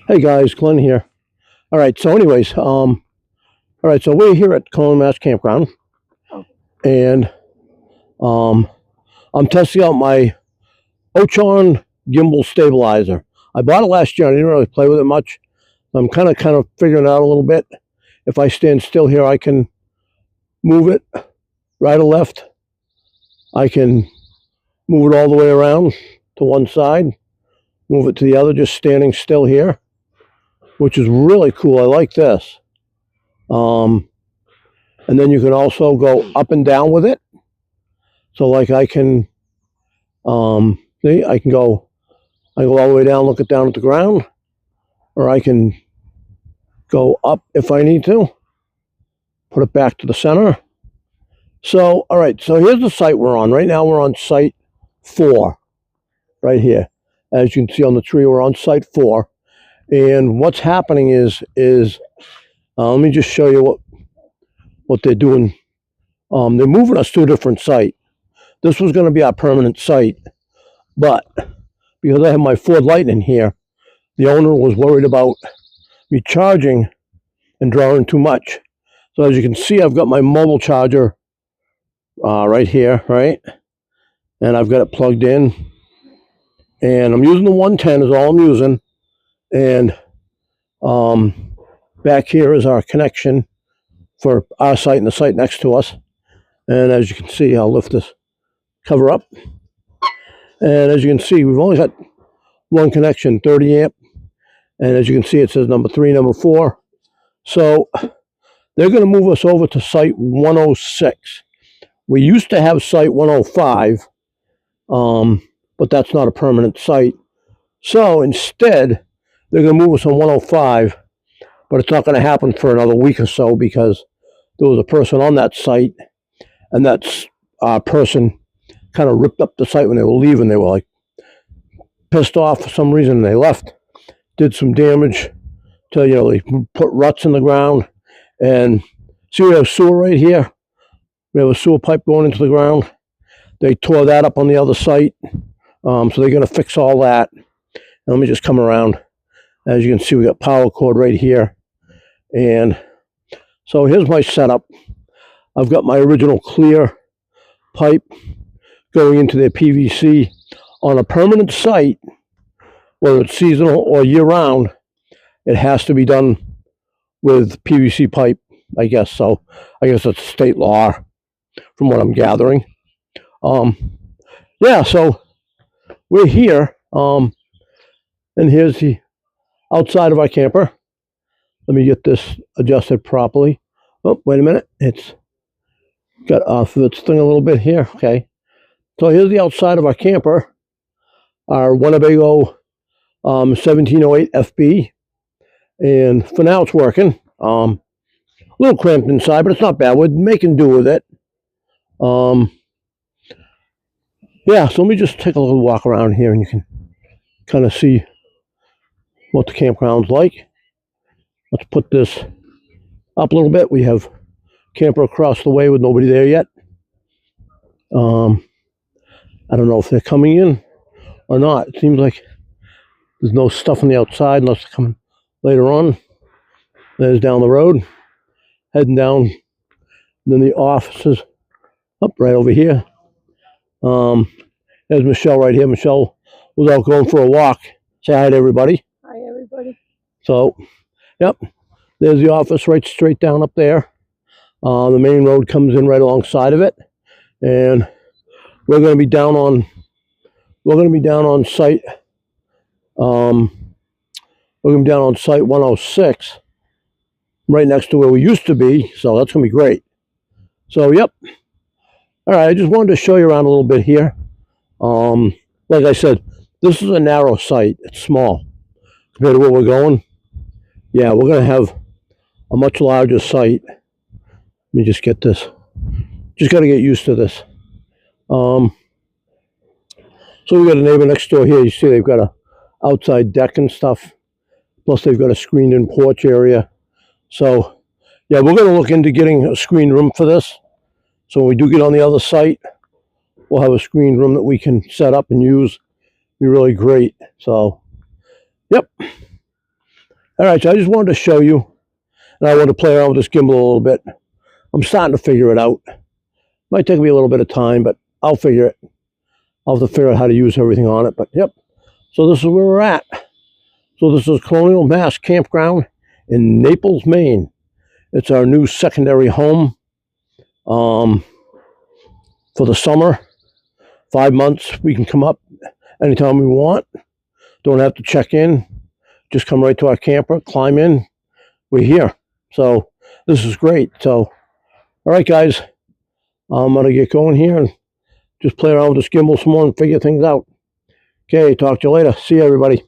Hey guys, Glenn here. All right, so anyways, so we're here at Colonial Mast Campground, and um, I'm testing out my Ochon gimbal stabilizer. I bought it last year. I didn't really play with it much. I'm kind of figuring it out a little bit. If I stand still here, I can move it right or left. I can move it all the way around to one side, move it to the other, just standing still here, which is really cool. I like this. And then you can also go up and down with it. So like I can, see, I go all the way down, look it down at the ground, or I can go up if I need to, put it back to the center. So, all right, so here's the site we're on. Right now we're on site 4, right here. As you can see on the tree, we're on site 4. And what's happening is let me just show you what they're doing. They're moving us to a different site. This was going to be our permanent site, but because I have my Ford Lightning here, the owner was worried about me charging and drawing too much. So as you can see, I've got my mobile charger right here, right? And I've got it plugged in. And I'm using the 110 is all I'm using. And back here is our connection for our site and the site next to us. And as you can see, I'll lift this cover up. And as you can see, we've only got one connection, 30 amp. And as you can see, it says number 3, number 4. So they're going to move us over to site 106. We used to have site 105, but that's not a permanent site. So instead, they're going to move us on 105, but it's not going to happen for another week or so because there was a person on that site, and that person kind of ripped up the site when they were leaving. They were like pissed off for some reason, and they left. Did some damage to, they put ruts in the ground. And see, we have sewer right here. We have a sewer pipe going into the ground. They tore that up on the other site. So they're going to fix all that. And let me just come around. As you can see, we got power cord right here. And so here's my setup. I've got my original clear pipe going into their PVC. On a permanent site, whether it's seasonal or year-round, it has to be done with PVC pipe, I guess. So I guess it's state law from what I'm gathering. Yeah, so we're here. And here's the outside of our camper. Let me get this adjusted properly. Oh, wait a minute. It's got off of its thing a little bit here. Okay. So here's the outside of our camper. Our Winnebago 1708 FB. And for now it's working. A little cramped inside, but it's not bad. We're making do with it. Yeah, so let me just take a little walk around here and you can kind of see what the campground's like. Let's put this up a little bit. We have camper across the way with nobody there yet. I don't know if they're coming in or not. It seems like there's no stuff on the outside unless they're coming later on. There's down the road, heading down. And then the office is up right over here. There's Michelle right here. Michelle was out going for a walk. Say hi to everybody. Hi, everybody. So, yep, there's the office right straight down up there. The main road comes in right alongside of it, and we're going to be down on site. We're going to be down on site 106, right next to where we used to be. So that's going to be great. So, yep. All right, I just wanted to show you around a little bit here. Like I said, this is a narrow site. It's small compared to where we're going. Yeah, we're going to have a much larger site. Let me just get this. Just got to get used to this. So we got a neighbor next door here. You see they've got a outside deck and stuff. Plus they've got a screened-in porch area. So, yeah, we're going to look into getting a screened room for this. So when we do get on the other site, we'll have a screened room that we can set up and use. Be really great. So, yep. All right, so I just wanted to show you, and I want to play around with this gimbal a little bit. I'm starting to figure it out. Might take me a little bit of time, but I'll figure it. I'll have to figure out how to use everything on it. But yep, so this is where we're at. So this is Colonial Mast Campground in Naples, Maine. It's our new secondary home for the summer. 5 months. We can come up anytime we want. Don't have to check in. Just come right to our camper, climb in. We're here. So this is great. So, all right, guys. I'm going to get going here and just play around with this gimbal some more and figure things out. Okay, talk to you later. See you, everybody.